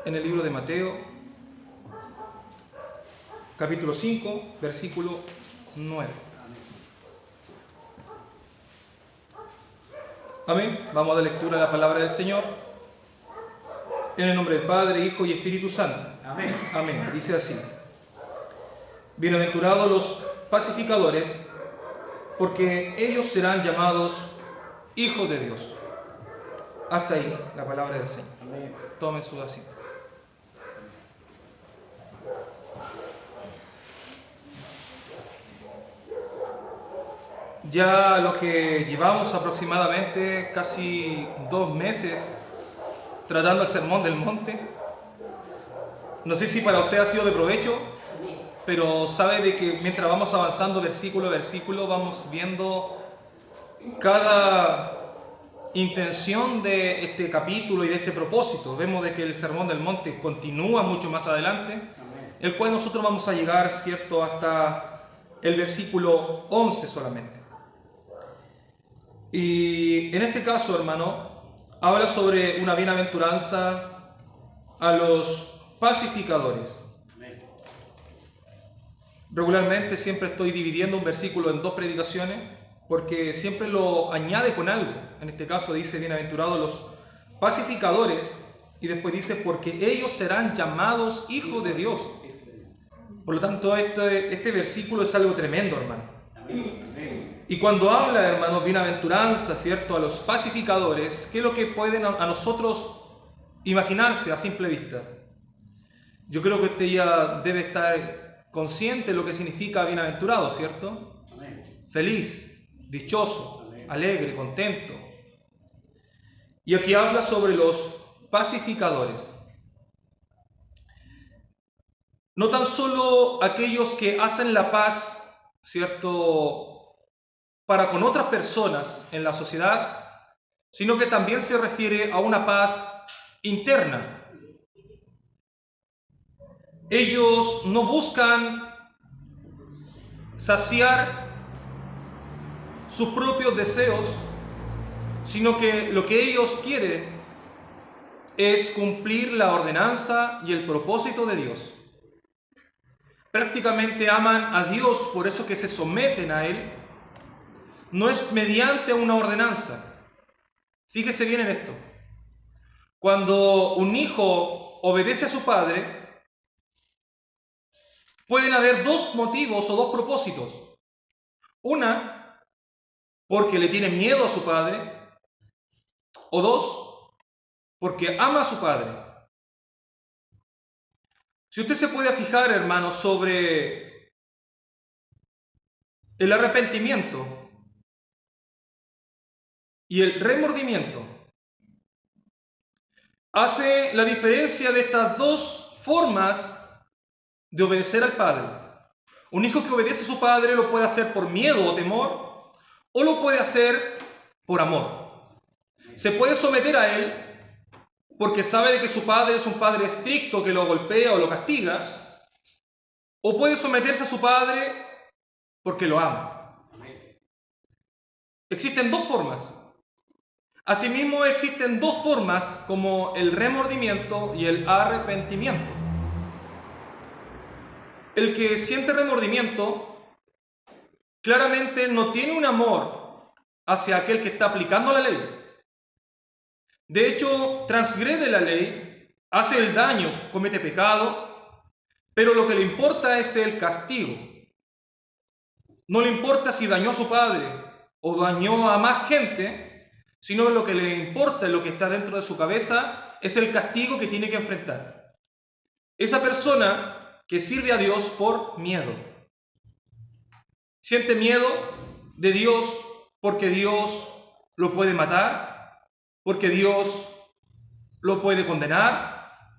en el libro de Mateo, capítulo 5, versículo 9. Amén. Vamos a dar lectura a la palabra del Señor. En el nombre del Padre, Hijo y Espíritu Santo. Amén. Amén. Dice así: Bienaventurados los pacificadores, porque ellos serán llamados hijos de Dios. Hasta ahí la palabra del Señor. Amén. Tomen su asiento. Ya lo que llevamos aproximadamente casi 2 meses tratando el Sermón del Monte, no sé si para usted ha sido de provecho, pero sabe de que mientras vamos avanzando versículo a versículo, vamos viendo cada intención de este capítulo y de este propósito. Vemos de que el Sermón del Monte continúa mucho más adelante, el cual nosotros vamos a llegar, ¿cierto?, hasta el versículo 11 solamente. Y en este caso, hermano, habla sobre una bienaventuranza a los pacificadores. Regularmente siempre estoy dividiendo un versículo en 2 predicaciones porque siempre lo añade con algo. En este caso dice bienaventurados los pacificadores y después dice porque ellos serán llamados hijos de Dios. Por lo tanto, este versículo es algo tremendo, hermano. Y cuando habla, hermanos, bienaventuranza, ¿cierto?, a los pacificadores, ¿qué es lo que pueden a nosotros imaginarse a simple vista? Yo creo que usted ya debe estar consciente de lo que significa bienaventurado, ¿cierto? Amén. Feliz, dichoso, Amén. alegre, contento. Y aquí habla sobre los pacificadores. No tan solo aquellos que hacen la paz, ¿cierto?, para con otras personas en la sociedad, sino que también se refiere a una paz interna. Ellos no buscan saciar sus propios deseos, sino que lo que ellos quieren es cumplir la ordenanza y el propósito de Dios. Prácticamente aman a Dios, por eso que se someten a Él. No es mediante una ordenanza. Fíjese bien en esto. Cuando un hijo obedece a su padre, pueden haber 2 motivos o 2 propósitos. Una, porque le tiene miedo a su padre, o 2, porque ama a su padre. Si usted se puede fijar, hermano, sobre el arrepentimiento y el remordimiento, hace la diferencia de estas 2 formas de obedecer al padre. Un hijo que obedece a su padre lo puede hacer por miedo o temor, o lo puede hacer por amor. Se puede someter a él porque sabe de que su padre es un padre estricto que lo golpea o lo castiga, o puede someterse a su padre porque lo ama. Existen 2 formas. Asimismo, existen 2 formas como el remordimiento y el arrepentimiento. El que siente remordimiento claramente no tiene un amor hacia aquel que está aplicando la ley. De hecho, transgrede la ley, hace el daño, comete pecado, pero lo que le importa es el castigo. No le importa si dañó a su padre o dañó a más gente, sino lo que le importa, lo que está dentro de su cabeza, es el castigo que tiene que enfrentar. Esa persona que sirve a Dios por miedo. Siente miedo de Dios porque Dios lo puede matar, porque Dios lo puede condenar.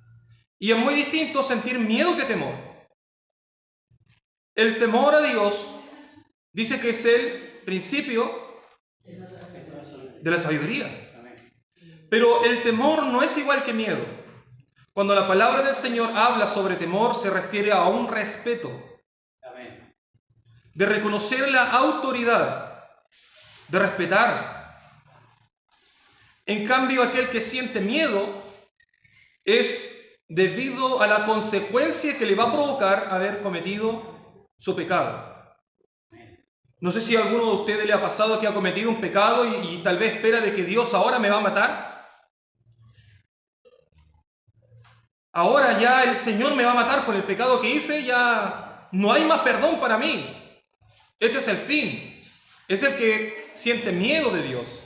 Y es muy distinto sentir miedo que temor. El temor a Dios dice que es el principio de la sabiduría. Pero el temor no es igual que miedo. Cuando la palabra del Señor habla sobre temor, se refiere a un respeto, de reconocer la autoridad, de respetar. En cambio, aquel que siente miedo es debido a la consecuencia que le va a provocar haber cometido su pecado. No sé si a alguno de ustedes le ha pasado que ha cometido un pecado y tal vez espera de que Dios ahora me va a matar. Ahora ya el Señor me va a matar por el pecado que hice, ya no hay más perdón para mí. Este es el fin. Es el que siente miedo de Dios.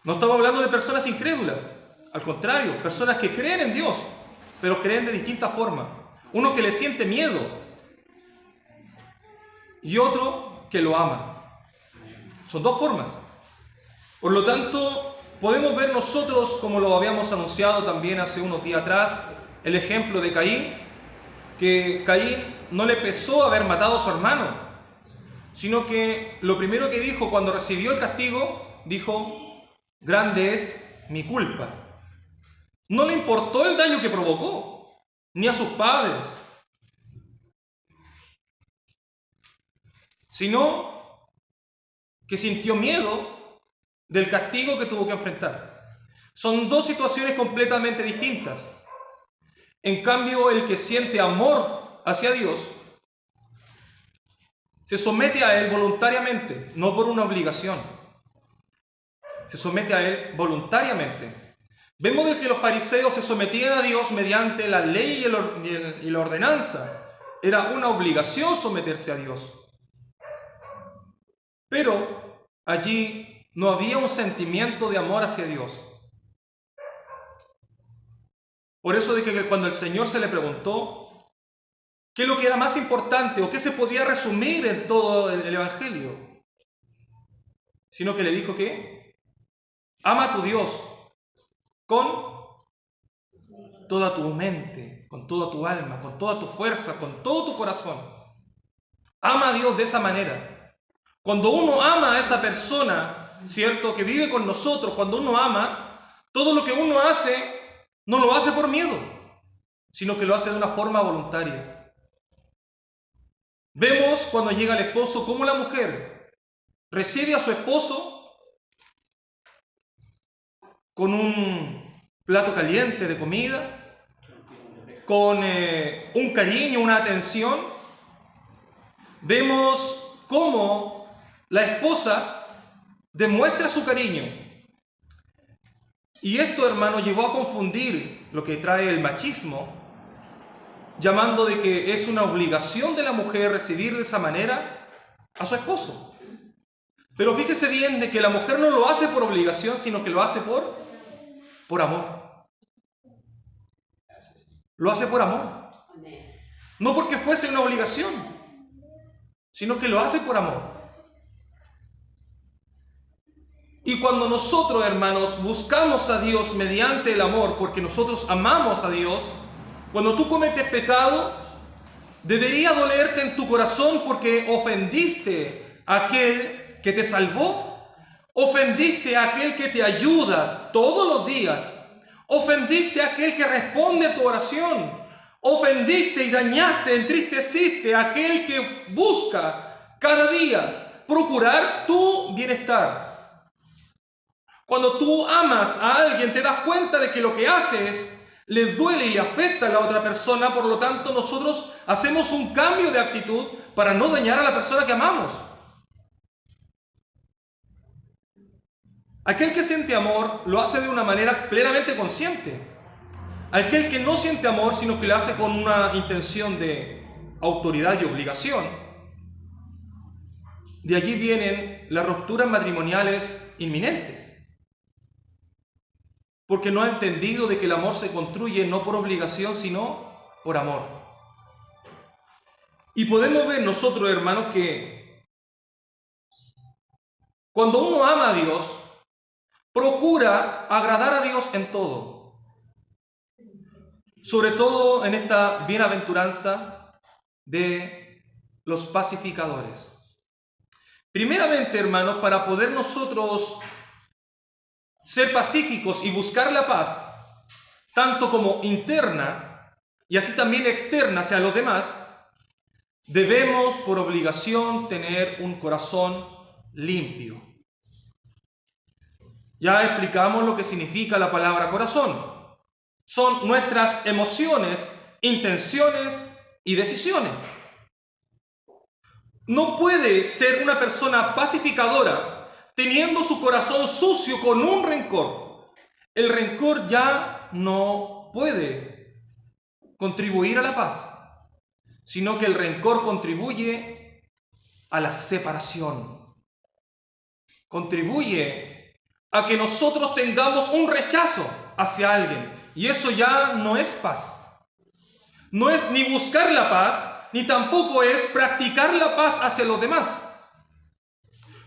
No estamos hablando de personas incrédulas. Al contrario, personas que creen en Dios, pero creen de distinta forma. Uno que le siente miedo y otro que lo ama. Son dos formas. Por lo tanto, podemos ver nosotros, como lo habíamos anunciado también hace unos días atrás, el ejemplo de Caín, que Caín no le pesó haber matado a su hermano, sino que lo primero que dijo cuando recibió el castigo, dijo: grande es mi culpa. No le importó el daño que provocó, ni a sus padres, sino que sintió miedo del castigo que tuvo que enfrentar. Son dos situaciones completamente distintas. En cambio, el que siente amor hacia Dios se somete a Él voluntariamente, no por una obligación. Se somete a Él voluntariamente. Vemos de que los fariseos se sometían a Dios mediante la ley y la ordenanza. Era una obligación someterse a Dios. Pero allí no había un sentimiento de amor hacia Dios. Por eso de que cuando el Señor se le preguntó qué es lo que era más importante o qué se podía resumir en todo el Evangelio, sino que le dijo que ama a tu Dios con toda tu mente, con toda tu alma, con toda tu fuerza, con todo tu corazón. Ama a Dios de esa manera. Cuando uno ama a esa persona, ¿cierto?, que vive con nosotros, cuando uno ama, todo lo que uno hace, no lo hace por miedo, sino que lo hace de una forma voluntaria. Vemos cuando llega el esposo cómo la mujer recibe a su esposo con un plato caliente de comida, con un cariño, una atención. Vemos cómo la esposa demuestra su cariño. Y esto, hermano, llevó a confundir lo que trae el machismo, llamando de que es una obligación de la mujer recibir de esa manera a su esposo. Pero fíjese bien de que la mujer no lo hace por obligación, sino que lo hace por amor. Lo hace por amor. No porque fuese una obligación, sino que lo hace por amor. Y cuando nosotros, hermanos, buscamos a Dios mediante el amor, porque nosotros amamos a Dios, cuando tú cometes pecado, debería dolerte en tu corazón porque ofendiste a aquel que te salvó, ofendiste a aquel que te ayuda todos los días, ofendiste a aquel que responde a tu oración, ofendiste y dañaste, entristeciste a aquel que busca cada día procurar tu bienestar. Cuando tú amas a alguien, te das cuenta de que lo que haces le duele y le afecta a la otra persona, por lo tanto nosotros hacemos un cambio de actitud para no dañar a la persona que amamos. Aquel que siente amor lo hace de una manera plenamente consciente. Aquel que no siente amor, sino que lo hace con una intención de autoridad y obligación, de allí vienen las rupturas matrimoniales inminentes. Porque no ha entendido de que el amor se construye no por obligación, sino por amor. Y podemos ver nosotros, hermanos, que cuando uno ama a Dios, procura agradar a Dios en todo. Sobre todo en esta bienaventuranza de los pacificadores. Primeramente, hermanos, para poder nosotros ser pacíficos y buscar la paz, tanto como interna y así también externa hacia los demás, debemos por obligación tener un corazón limpio. Ya explicamos lo que significa la palabra corazón. son nuestras emociones, intenciones y decisiones. No puede ser una persona pacificadora teniendo su corazón sucio con un rencor. El rencor ya no puede contribuir a la paz, sino que el rencor contribuye a la separación. Contribuye a que nosotros tengamos un rechazo hacia alguien. Y eso ya no es paz. No es ni buscar la paz, ni tampoco es practicar la paz hacia los demás.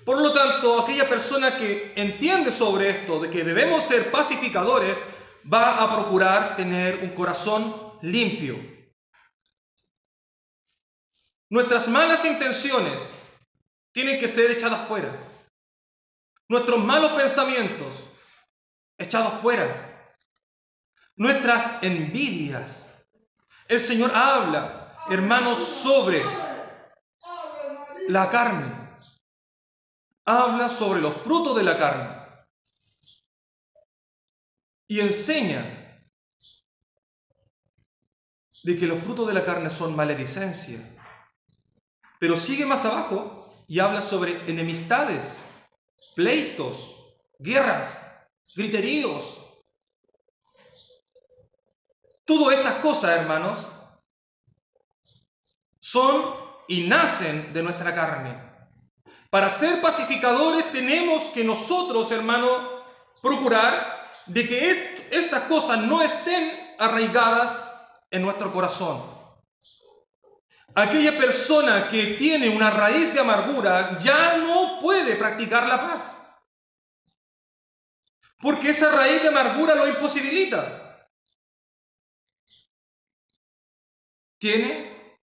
Por lo tanto, aquella persona que entiende sobre esto, de que debemos ser pacificadores, va a procurar tener un corazón limpio. Nuestras malas intenciones tienen que ser echadas fuera. Nuestros malos pensamientos echados fuera. Nuestras envidias. El Señor habla, hermanos, sobre la carne. Habla sobre los frutos de la carne. Y enseña de que los frutos de la carne son maledicencia. Pero sigue más abajo y habla sobre enemistades, pleitos, guerras, griteríos. Todas estas cosas, hermanos, son y nacen de nuestra carne. Para ser pacificadores tenemos que nosotros, hermanos, procurar de que estas cosas no estén arraigadas en nuestro corazón. Aquella persona que tiene una raíz de amargura ya no puede practicar la paz, porque esa raíz de amargura lo imposibilita. Tiene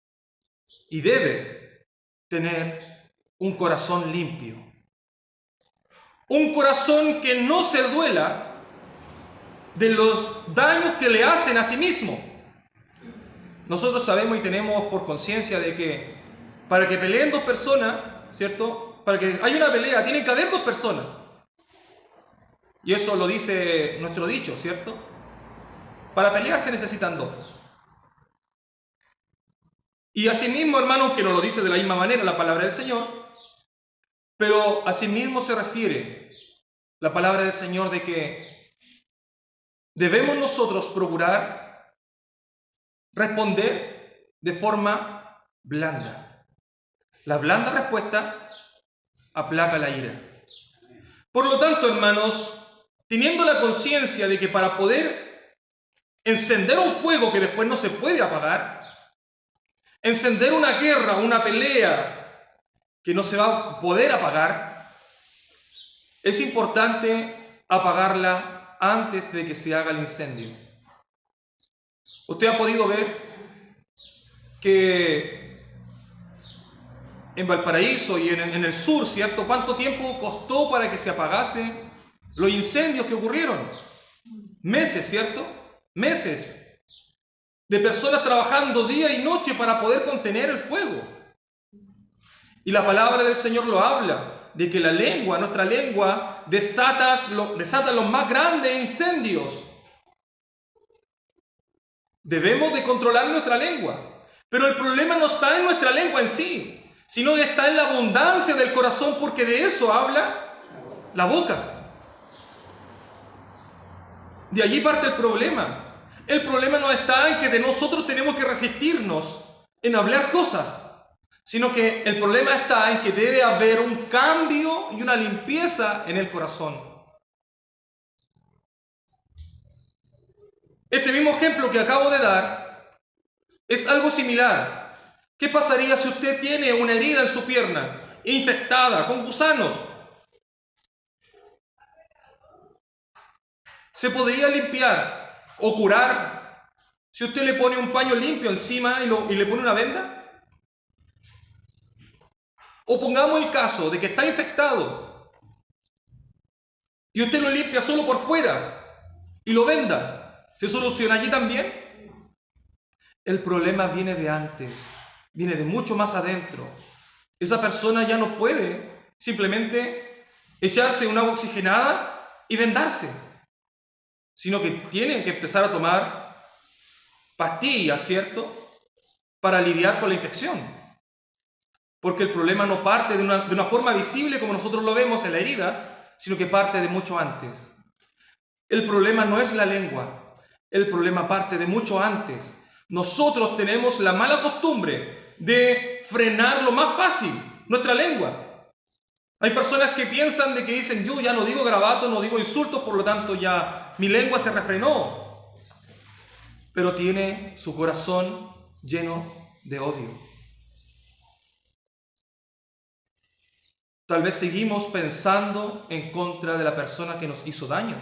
y debe tener un corazón limpio. Un corazón que no se duela de los daños que le hacen a sí mismo. Nosotros sabemos y tenemos por conciencia de que para que peleen dos personas, ¿cierto? Para que haya una pelea, tienen que haber dos personas. Y eso lo dice nuestro dicho, ¿cierto? Para pelear se necesitan dos. Y asimismo, hermanos, que nos lo dice de la misma manera la palabra del Señor, pero asimismo se refiere la palabra del Señor de que debemos nosotros procurar responder de forma blanda. La blanda respuesta aplaca la ira. Por lo tanto, hermanos, teniendo la conciencia de que para poder encender un fuego que después no se puede apagar, encender una guerra, una pelea que no se va a poder apagar, es importante apagarla antes de que se haga el incendio. Usted ha podido ver que en Valparaíso y en el sur, ¿cierto? ¿Cuánto tiempo costó para que se apagase los incendios que ocurrieron? Meses, ¿cierto? Meses de personas trabajando día y noche para poder contener el fuego. Y la palabra del Señor lo habla, de que la lengua, nuestra lengua, desata los más grandes incendios. Debemos de controlar nuestra lengua. Pero el problema no está en nuestra lengua en sí, sino que está en la abundancia del corazón, porque de eso habla la boca. De allí parte el problema. El problema no está en que de nosotros tenemos que resistirnos en hablar cosas, sino que el problema está en que debe haber un cambio y una limpieza en el corazón. Este mismo ejemplo que acabo de dar es algo similar. ¿Qué pasaría si usted tiene una herida en su pierna infectada con gusanos? ¿Se podría limpiar o curar si usted le pone un paño limpio encima y le pone una venda? O pongamos el caso de que está infectado y usted lo limpia solo por fuera y lo venda. ¿Se soluciona allí también? El problema viene de antes, viene de mucho más adentro. Esa persona ya no puede simplemente echarse un agua oxigenada y vendarse. sino que tienen que empezar a tomar pastillas, ¿cierto?, para lidiar con la infección. Porque el problema no parte de una forma visible como nosotros lo vemos en la herida, sino que parte de mucho antes. El problema no es la lengua, el problema parte de mucho antes. Nosotros tenemos la mala costumbre de frenar lo más fácil, nuestra lengua. Hay personas que piensan de que dicen, yo ya no digo garabatos, no digo insultos, por lo tanto ya mi lengua se refrenó. Pero tiene su corazón lleno de odio. Tal vez seguimos pensando en contra de la persona que nos hizo daño.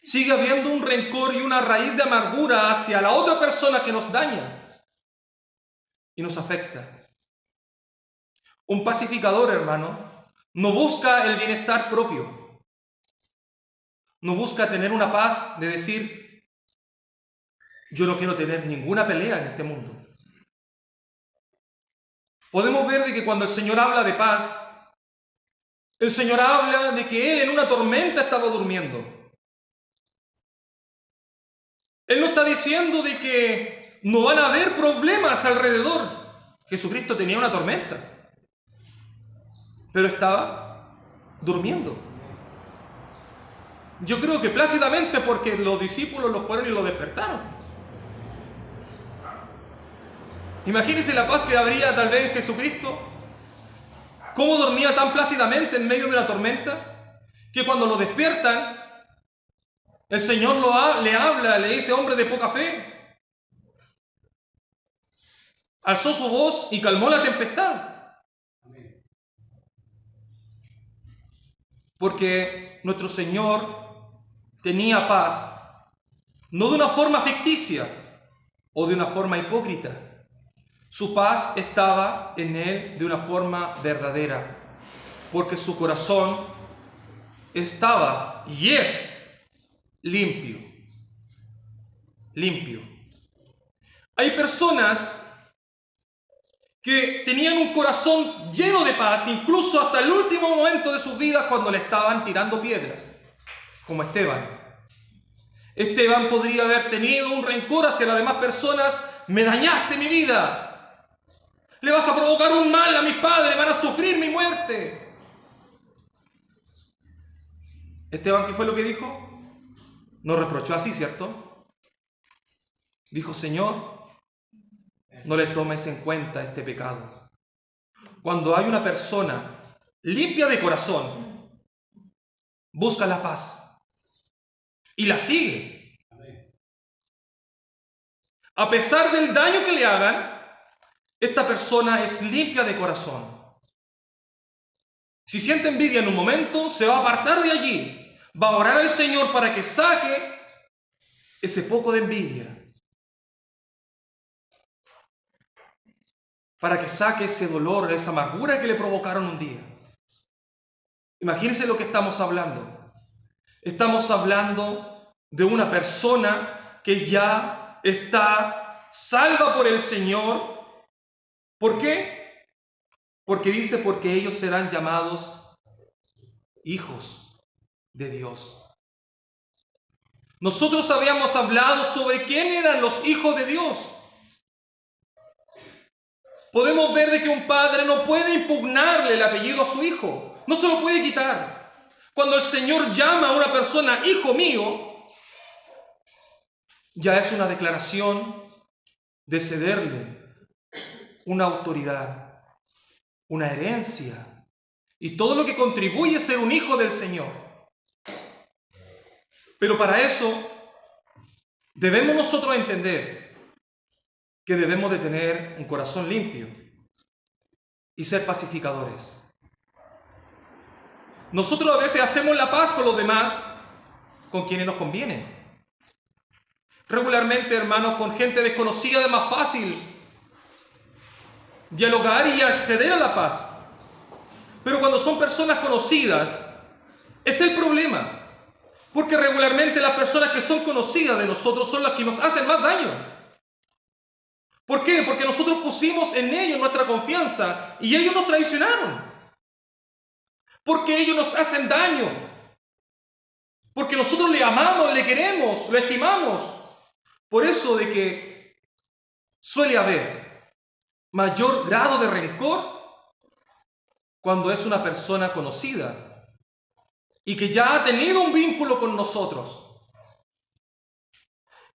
Sigue habiendo un rencor y una raíz de amargura hacia la otra persona que nos daña y nos afecta. Un pacificador, hermano, no busca el bienestar propio. No busca tener una paz de decir, yo no quiero tener ninguna pelea en este mundo. Podemos ver de que cuando el Señor habla de paz, el Señor habla de que Él en una tormenta estaba durmiendo. Él no está diciendo de que no van a haber problemas alrededor. Jesucristo tenía una tormenta, pero estaba durmiendo. Yo creo que plácidamente porque los discípulos lo fueron y lo despertaron. Imagínense la paz que habría tal vez en Jesucristo. Cómo dormía tan plácidamente en medio de una tormenta, que cuando lo despiertan, el Señor le habla, le dice, hombre de poca fe. Alzó su voz y calmó la tempestad. Porque nuestro Señor tenía paz, no de una forma ficticia o de una forma hipócrita. Su paz estaba en Él de una forma verdadera, porque su corazón estaba y es limpio. Limpio. Hay personas que tenían un corazón lleno de paz, incluso hasta el último momento de sus vidas cuando le estaban tirando piedras, como Esteban. Esteban podría haber tenido un rencor hacia las demás personas. Me dañaste mi vida. Le vas a provocar un mal a mis padres, van a sufrir mi muerte. Esteban, ¿qué fue lo que dijo? No reprochó así, ¿cierto? Dijo, Señor, no le tomes en cuenta este pecado. Cuando hay una persona limpia de corazón, busca la paz y la sigue. A pesar del daño que le hagan, esta persona es limpia de corazón. Si siente envidia en un momento, se va a apartar de allí. Va a orar al Señor para que saque ese poco de envidia. Para que saque ese dolor, esa amargura que le provocaron un día. Imagínense lo que estamos hablando. Estamos hablando de una persona que ya está salva por el Señor. ¿Por qué? Porque dice, porque ellos serán llamados hijos de Dios. Nosotros habíamos hablado sobre quién eran los hijos de Dios. Podemos ver de que un padre no puede impugnarle el apellido a su hijo. No se lo puede quitar. Cuando el Señor llama a una persona hijo mío, ya es una declaración de cederle una autoridad, una herencia y todo lo que contribuye a ser un hijo del Señor. Pero para eso debemos nosotros entender que debemos de tener un corazón limpio y ser pacificadores. Nosotros a veces hacemos la paz con los demás, con quienes nos conviene. Regularmente, hermanos, con gente desconocida es más fácil dialogar y acceder a la paz. Pero cuando son personas conocidas, es el problema. Porque regularmente las personas que son conocidas de nosotros son las que nos hacen más daño. ¿Por qué? Porque nosotros pusimos en ellos nuestra confianza y ellos nos traicionaron. Porque ellos nos hacen daño. porque nosotros le amamos, le queremos, lo estimamos. Por eso de que suele haber mayor grado de rencor cuando es una persona conocida y que ya ha tenido un vínculo con nosotros.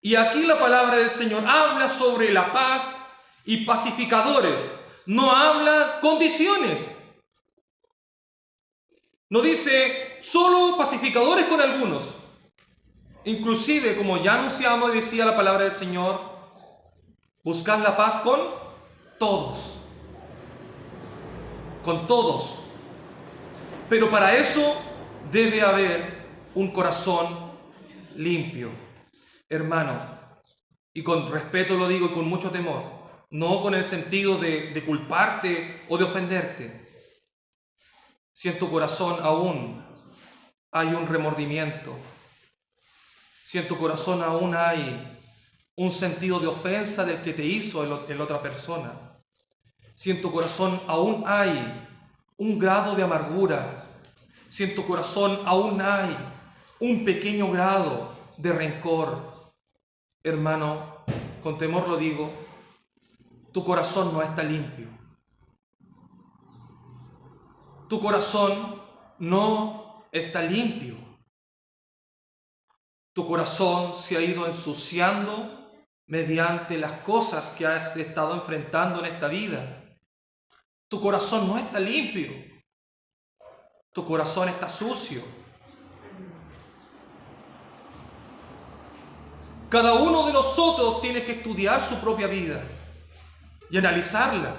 Y aquí la palabra del Señor habla sobre la paz y pacificadores, no habla condiciones. No dice solo pacificadores con algunos. Inclusive, como ya anunciamos y decía la palabra del Señor, buscad la paz con todos. Con todos. Pero para eso debe haber un corazón limpio. Hermano, y con respeto lo digo y con mucho temor, no con el sentido de culparte o de ofenderte. Si en tu corazón aún hay un remordimiento, si en tu corazón aún hay un sentido de ofensa del que te hizo en la otra persona, si en tu corazón aún hay un grado de amargura, si en tu corazón aún hay un pequeño grado de rencor, hermano, con temor lo digo, tu corazón no está limpio. Tu corazón no está limpio. Tu corazón se ha ido ensuciando mediante las cosas que has estado enfrentando en esta vida. Tu corazón no está limpio. Tu corazón está sucio. Cada uno de nosotros tiene que estudiar su propia vida y analizarla.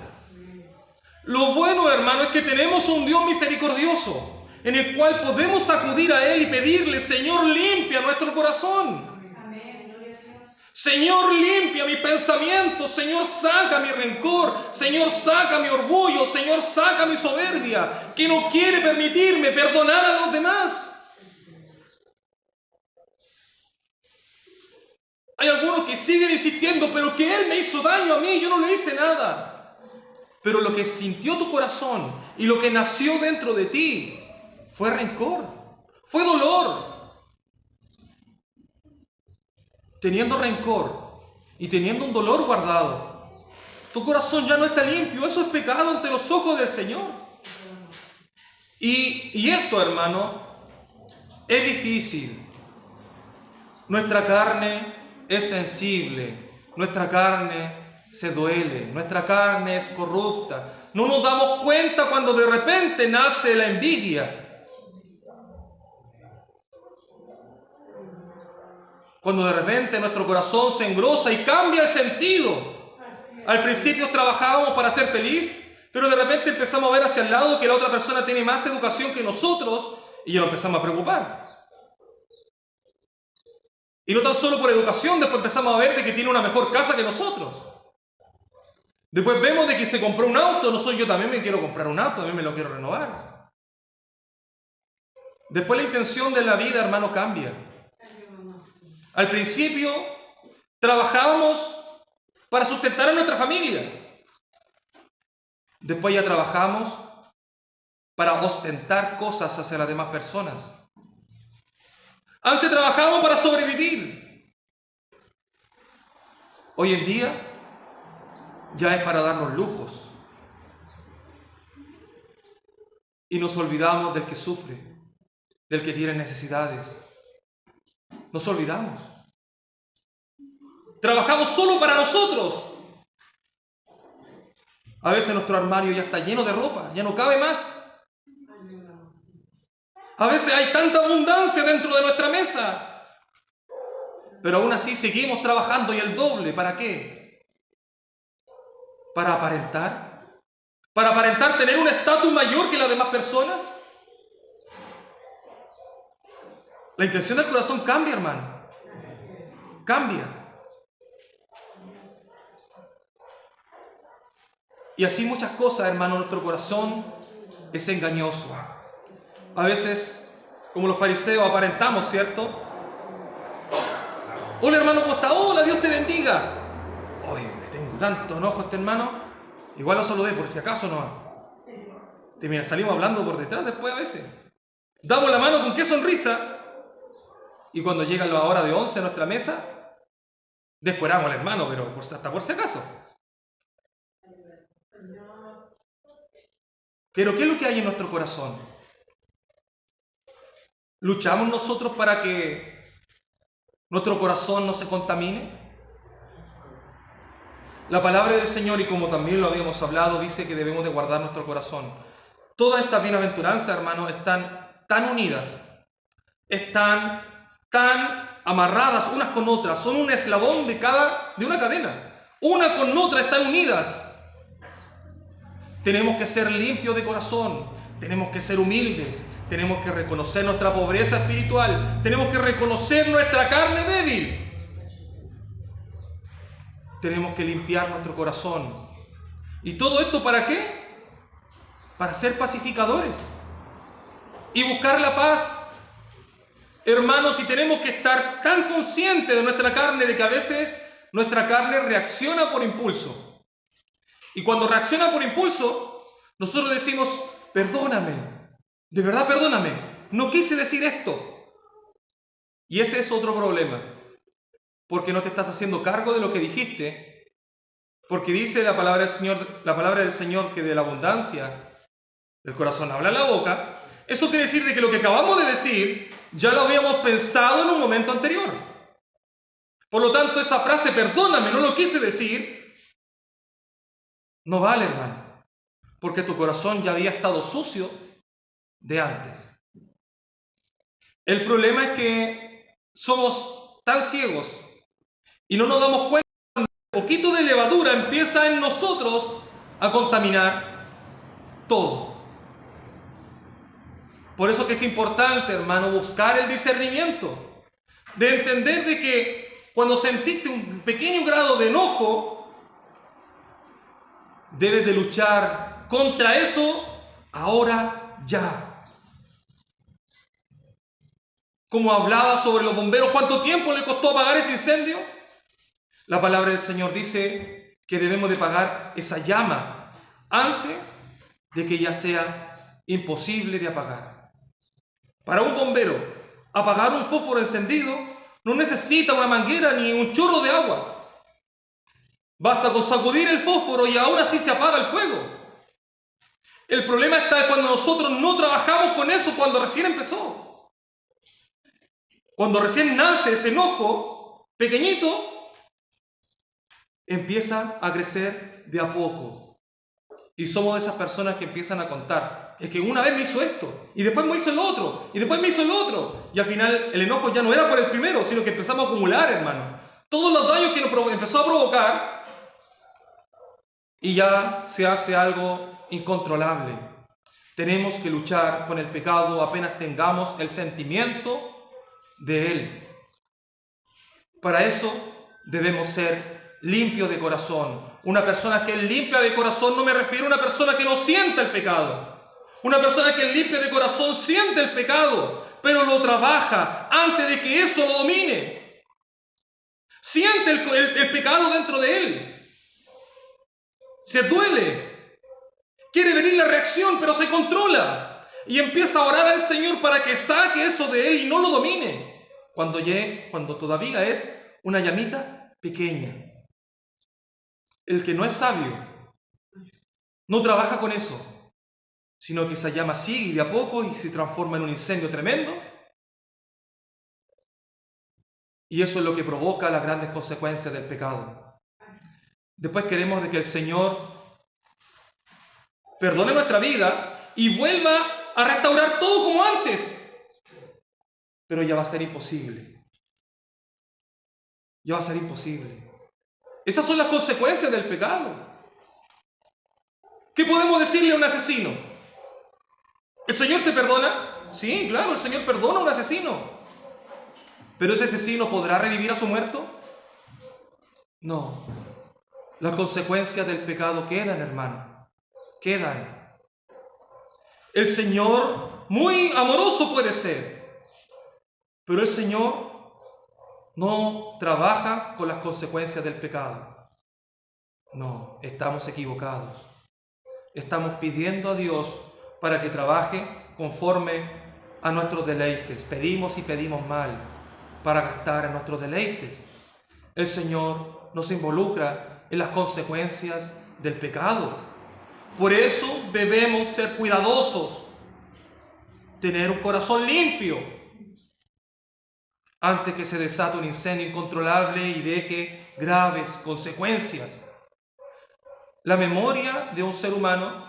Lo bueno, hermano, es que tenemos un Dios misericordioso en el cual podemos acudir a Él y pedirle: Señor, limpia nuestro corazón. Señor, limpia mi pensamiento. Señor, saca mi rencor. Señor, saca mi orgullo. Señor, saca mi soberbia, que no quiere permitirme perdonar a los demás. Hay algunos que siguen insistiendo, pero que Él me hizo daño a mí, yo no le hice nada. Pero lo que sintió tu corazón y lo que nació dentro de ti fue rencor, fue dolor. Teniendo rencor y teniendo un dolor guardado, tu corazón ya no está limpio. Eso es pecado ante los ojos del Señor. Y esto, hermano, es difícil. Nuestra carne es sensible, nuestra carne se duele, nuestra carne es corrupta. No nos damos cuenta cuando de repente nace la envidia. Cuando de repente nuestro corazón se engrosa y cambia el sentido. Al principio trabajábamos para ser feliz, pero de repente empezamos a ver hacia el lado que la otra persona tiene más educación que nosotros y ya nos empezamos a preocupar. Y no tan solo por educación, después empezamos a ver de que tiene una mejor casa que nosotros. Después vemos de que se compró un auto, yo también me quiero comprar un auto, también me lo quiero renovar. Después la intención de la vida, hermano, cambia. Al principio trabajábamos para sustentar a nuestra familia. Después ya trabajamos para ostentar cosas hacia las demás personas. Antes trabajábamos para sobrevivir. Hoy en día ya es para darnos lujos. Y nos olvidamos del que sufre, del que tiene necesidades. Nos olvidamos. Trabajamos solo para nosotros. A veces nuestro armario ya está lleno de ropa, ya no cabe más. A veces hay tanta abundancia dentro de nuestra mesa, pero aún así seguimos trabajando y el doble. ¿Para qué? ¿Para aparentar? ¿Para aparentar tener un estatus mayor que las demás personas? La intención del corazón cambia, hermano. Cambia. Y así muchas cosas, hermano, nuestro corazón es engañoso. A veces, como los fariseos, aparentamos, ¿cierto? Hola, hermano, ¿cómo está? Hola, Dios te bendiga. Oye, me tengo tanto enojo a este hermano. Igual lo saludé, por si acaso no. Mira, salimos hablando por detrás después a veces. Damos la mano con qué sonrisa. y cuando llega la hora de 11 a nuestra mesa, descueramos al hermano, pero hasta por si acaso. Pero ¿qué es lo que hay en nuestro corazón? ¿Luchamos nosotros para que nuestro corazón no se contamine? La palabra del Señor, y como también lo habíamos hablado, dice que debemos de guardar nuestro corazón. Todas estas bienaventuranzas, hermanos, están tan unidas, están tan amarradas unas con otras, son un eslabón de una cadena. Una con otra están unidas. Tenemos que ser limpios de corazón, tenemos que ser humildes, tenemos que reconocer nuestra pobreza espiritual, tenemos que reconocer nuestra carne débil. Tenemos que limpiar nuestro corazón. ¿Y todo esto para qué? Para ser pacificadores y buscar la paz. Hermanos, y tenemos que estar tan conscientes de nuestra carne, de que a veces nuestra carne reacciona por impulso. Y cuando reacciona por impulso, nosotros decimos, perdóname, de verdad perdóname, no quise decir esto. Y ese es otro problema, porque no te estás haciendo cargo de lo que dijiste, porque dice la palabra del Señor que de la abundancia del corazón habla la boca. Eso quiere decir de que lo que acabamos de decir ya lo habíamos pensado en un momento anterior. Por lo tanto, esa frase, perdóname, no lo quise decir, no vale, hermano, porque tu corazón ya había estado sucio de antes. El problema es que somos tan ciegos y no nos damos cuenta cuando un poquito de levadura empieza en nosotros a contaminar todo. Por eso que es importante, hermano, buscar el discernimiento, de entender de que cuando sentiste un pequeño grado de enojo, debes de luchar contra eso ahora ya. Como hablaba sobre los bomberos, ¿cuánto tiempo le costó apagar ese incendio? La palabra del Señor dice que debemos de apagar esa llama antes de que ya sea imposible de apagar. Para un bombero, apagar un fósforo encendido no necesita una manguera ni un chorro de agua. Basta con sacudir el fósforo y aún así se apaga el fuego. El problema está cuando nosotros no trabajamos con eso cuando recién empezó. Cuando recién nace ese enojo pequeñito, empieza a crecer de a poco. Y somos de esas personas que empiezan a contar. Es que una vez me hizo esto, y después me hizo el otro, y después me hizo el otro. Y al final el enojo ya no era por el primero, sino que empezamos a acumular, hermano. Todos los daños que nos empezó a provocar, y ya se hace algo incontrolable. Tenemos que luchar con el pecado apenas tengamos el sentimiento de él. Para eso debemos ser limpios de corazón. Una persona que es limpia de corazón, no me refiero a una persona que no sienta el pecado. Una persona que es limpia de corazón siente el pecado, pero lo trabaja antes de que eso lo domine. Siente el pecado dentro de él. Se duele. Quiere venir la reacción, pero se controla. Y empieza a orar al Señor para que saque eso de él y no lo domine. Cuando todavía es una llamita pequeña. El que no es sabio no trabaja con eso, sino que esa llama sigue de a poco y se transforma en un incendio tremendo. Y eso es lo que provoca las grandes consecuencias del pecado. Después queremos de que el Señor perdone nuestra vida y vuelva a restaurar todo como antes. Pero ya va a ser imposible. Ya va a ser imposible. Esas son las consecuencias del pecado. ¿Qué podemos decirle a un asesino? ¿El Señor te perdona? Sí, claro, el Señor perdona a un asesino. ¿Pero ese asesino podrá revivir a su muerto? No. Las consecuencias del pecado quedan, hermano. Quedan. El Señor, muy amoroso puede ser, pero el Señor no trabaja con las consecuencias del pecado. No, estamos equivocados. Estamos pidiendo a Dios para que trabaje conforme a nuestros deleites. Pedimos y pedimos mal. para gastar en nuestros deleites. El Señor nos involucra en las consecuencias del pecado. Por eso debemos ser cuidadosos, tener un corazón limpio, antes que se desate un incendio incontrolable y deje graves consecuencias. La memoria de un ser humano,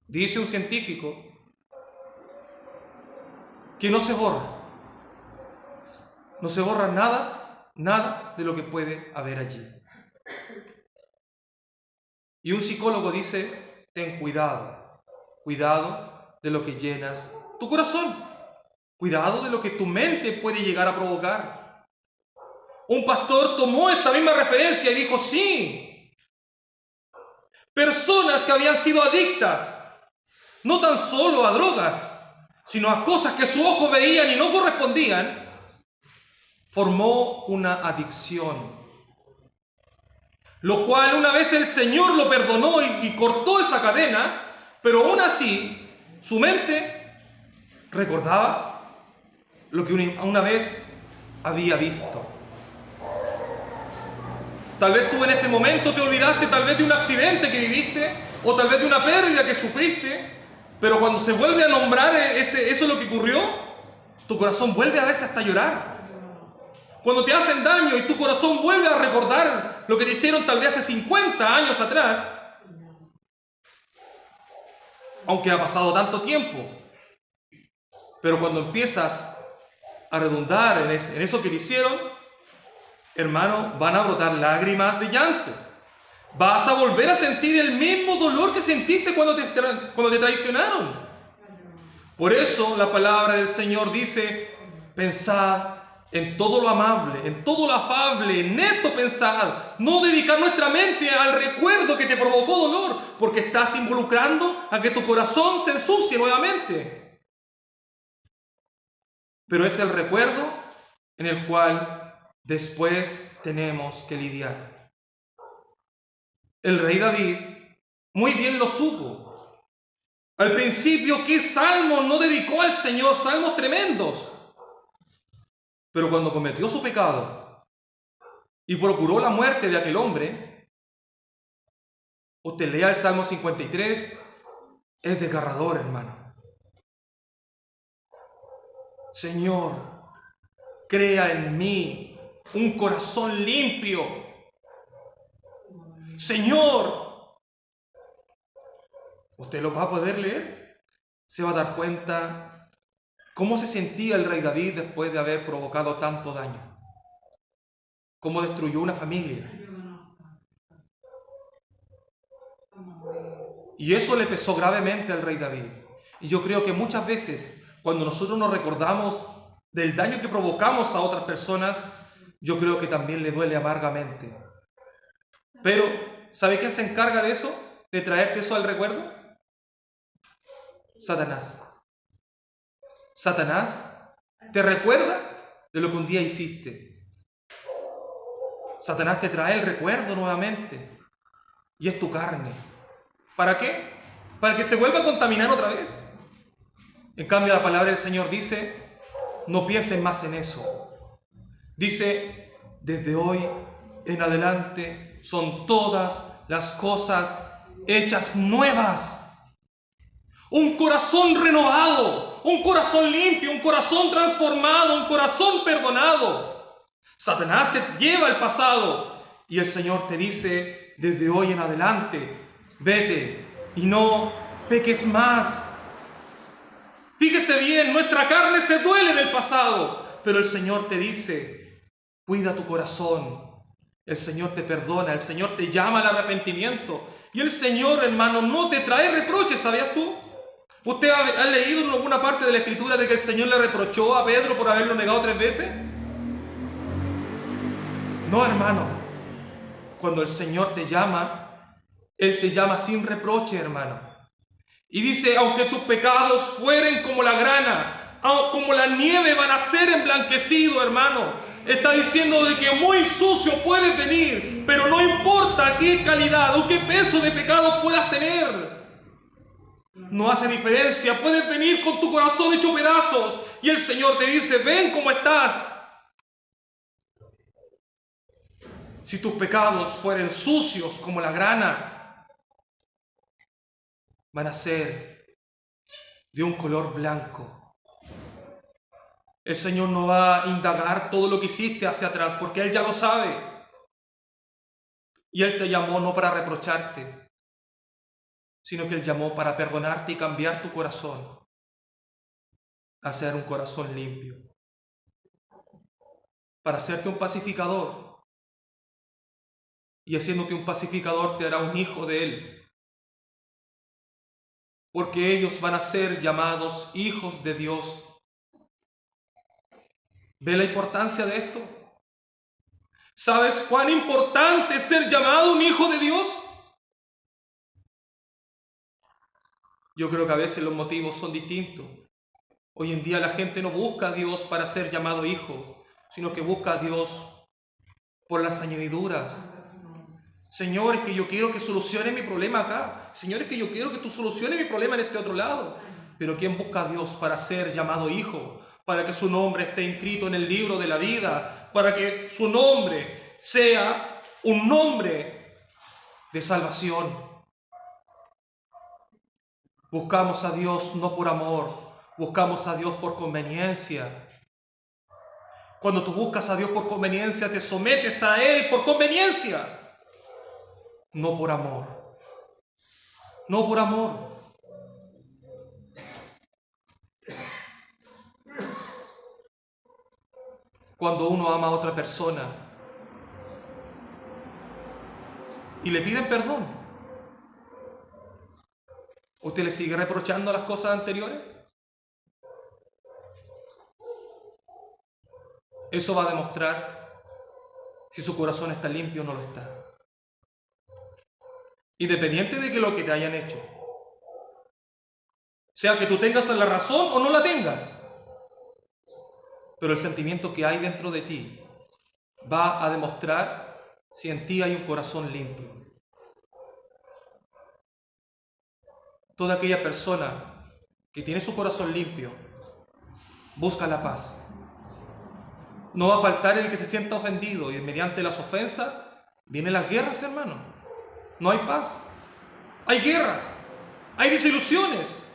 dice un científico, que no se borra. No se borra nada de lo que puede haber allí. Y un psicólogo dice, ten cuidado de lo que llenas tu corazón, cuidado de lo que tu mente puede llegar a provocar. Un pastor tomó esta misma referencia y dijo, sí, personas que habían sido adictas, no tan solo a drogas, sino a cosas que sus ojos veían y no correspondían, formó una adicción. Lo cual una vez el Señor lo perdonó y cortó esa cadena, pero aún así su mente recordaba lo que una vez había visto. Tal vez tú en este momento te olvidaste tal vez de un accidente que viviste o tal vez de una pérdida que sufriste, pero cuando se vuelve a nombrar eso lo que ocurrió, tu corazón vuelve a veces hasta a llorar. Cuando te hacen daño y tu corazón vuelve a recordar lo que te hicieron tal vez hace 50 años atrás, aunque ha pasado tanto tiempo, pero cuando empiezas a redundar en eso que te hicieron, hermano, van a brotar lágrimas de llanto. Vas a volver a sentir el mismo dolor que sentiste cuando te traicionaron. Por eso la palabra del Señor dice, pensad en todo lo amable, en todo lo afable, en esto pensad. No dedicar nuestra mente al recuerdo que te provocó dolor, porque estás involucrando a que tu corazón se ensucie nuevamente. Pero es el recuerdo en el cual después tenemos que lidiar. El rey David muy bien lo supo. Al principio, ¿qué salmos no dedicó al Señor? Salmos tremendos. Pero cuando cometió su pecado y procuró la muerte de aquel hombre, usted lea el Salmo 53, es desgarrador, hermano. Señor, crea en mí un corazón limpio. Señor, usted lo va a poder leer, se va a dar cuenta cómo se sentía el rey David después de haber provocado tanto daño, cómo destruyó una familia. Y eso le pesó gravemente al rey David. Y yo creo que muchas veces, cuando nosotros nos recordamos del daño que provocamos a otras personas, yo creo que también le duele amargamente. Pero, ¿sabe quién se encarga de eso? ¿De traerte eso al recuerdo? Satanás. Satanás te recuerda de lo que un día hiciste. Satanás te trae el recuerdo nuevamente. Y es tu carne. ¿Para qué? Para que se vuelva a contaminar otra vez. En cambio, la palabra del Señor dice, no piensen más en eso. Dice, desde hoy en adelante son todas las cosas hechas nuevas. Un corazón renovado, un corazón limpio, un corazón transformado, un corazón perdonado. Satanás te lleva al pasado y el Señor te dice, desde hoy en adelante, vete y no peques más. Fíjese bien, nuestra carne se duele del pasado, pero el Señor te dice, cuida tu corazón. El Señor te perdona, el Señor te llama al arrepentimiento. Y el Señor, hermano, no te trae reproches, ¿sabías tú? ¿Usted ha leído en alguna parte de la Escritura de que el Señor le reprochó a Pedro por haberlo negado 3 veces? No, hermano. Cuando el Señor te llama, Él te llama sin reproche, hermano. Y dice, aunque tus pecados fueren como la grana, como la nieve van a ser emblanquecidos, hermano. Está diciendo de que muy sucio puedes venir, pero no importa qué calidad o qué peso de pecado puedas tener. No hace diferencia, puedes venir con tu corazón hecho pedazos y el Señor te dice, ven como estás, Si tus pecados fueren sucios como la grana, van a ser de un color blanco. El Señor no va a indagar todo lo que hiciste hacia atrás, porque Él ya lo sabe. Y Él te llamó no para reprocharte, sino que Él llamó para perdonarte y cambiar tu corazón, a ser un corazón limpio, para hacerte un pacificador. Y haciéndote un pacificador te hará un hijo de Él, porque ellos van a ser llamados hijos de Dios. ¿Ve la importancia de esto? ¿Sabes cuán importante es ser llamado un hijo de Dios? Yo creo que a veces los motivos son distintos. Hoy en día la gente no busca a Dios para ser llamado hijo, sino que busca a Dios por las añadiduras. Señor, es que yo quiero que solucione mi problema acá. Señor, es que yo quiero que tú soluciones mi problema en este otro lado. Pero ¿quién busca a Dios para ser llamado hijo? Para que su nombre esté inscrito en el libro de la vida, para que su nombre sea un nombre de salvación. Buscamos a Dios no por amor, buscamos a Dios por conveniencia. Cuando tú buscas a Dios por conveniencia, te sometes a Él por conveniencia, no por amor. No por amor. Cuando uno ama a otra persona y le piden perdón, ¿usted le sigue reprochando las cosas anteriores? Eso va a demostrar si su corazón está limpio o no lo está. Independiente de que lo que te hayan hecho, sea que tú tengas la razón o no la tengas, pero el sentimiento que hay dentro de ti va a demostrar si en ti hay un corazón limpio. Toda aquella persona que tiene su corazón limpio busca la paz. No va a faltar el que se sienta ofendido y mediante las ofensas vienen las guerras, hermano. No hay paz. Hay guerras, hay desilusiones,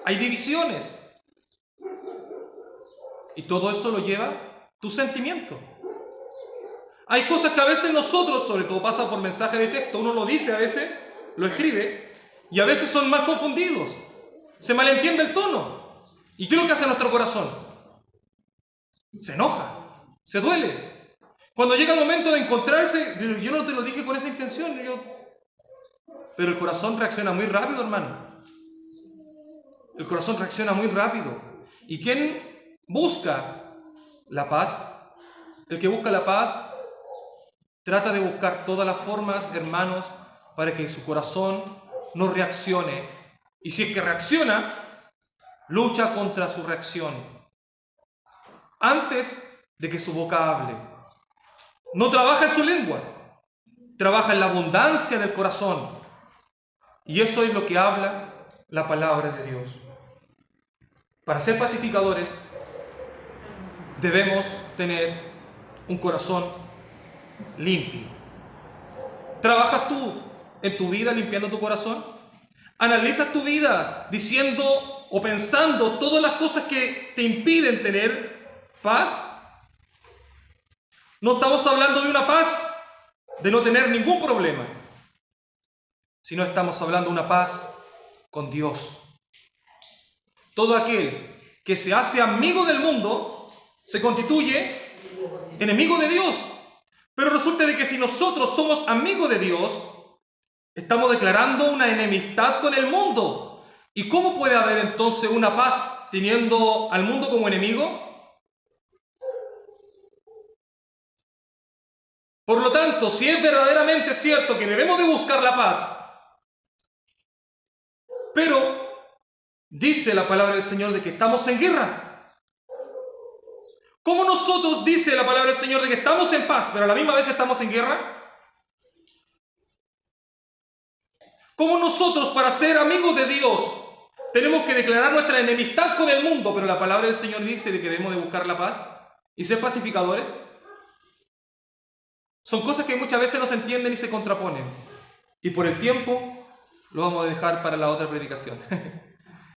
hay divisiones. Y todo eso lo lleva tu sentimiento. Hay cosas que a veces nosotros, sobre todo pasa por mensaje de texto, uno lo dice a veces, lo escribe, y a veces son más confundidos. Se malentiende el tono. ¿Y qué es lo que hace nuestro corazón? Se enoja, se duele. Cuando llega el momento de encontrarse, yo no te lo dije con esa intención, pero el corazón reacciona muy rápido, hermano. El corazón reacciona muy rápido. ¿Y quién busca la paz? El que busca la paz trata de buscar todas las formas, hermanos, para que su corazón no reaccione. Y si es que reacciona, lucha contra su reacción antes de que su boca hable. No trabaja en su lengua, trabaja en la abundancia del corazón. Y eso es lo que habla la palabra de Dios. Para ser pacificadores debemos tener un corazón limpio. ¿Trabajas tú en tu vida limpiando tu corazón? ¿Analizas tu vida diciendo o pensando todas las cosas que te impiden tener paz? No estamos hablando de una paz de no tener ningún problema, sino estamos hablando de una paz con Dios. Todo aquel que se hace amigo del mundo se constituye enemigo de Dios. Pero resulta de que si nosotros somos amigos de Dios, estamos declarando una enemistad con el mundo. ¿Y cómo puede haber entonces una paz teniendo al mundo como enemigo? Por lo tanto, si es verdaderamente cierto que debemos de buscar la paz, pero dice la palabra del Señor de que estamos en guerra. ¿Cómo nosotros dice la palabra del Señor de que estamos en paz, pero a la misma vez estamos en guerra? ¿Cómo nosotros, para ser amigos de Dios, tenemos que declarar nuestra enemistad con el mundo, pero la palabra del Señor dice de que debemos de buscar la paz y ser pacificadores? Son cosas que muchas veces no se entienden y se contraponen. Y por el tiempo lo vamos a dejar para la otra predicación.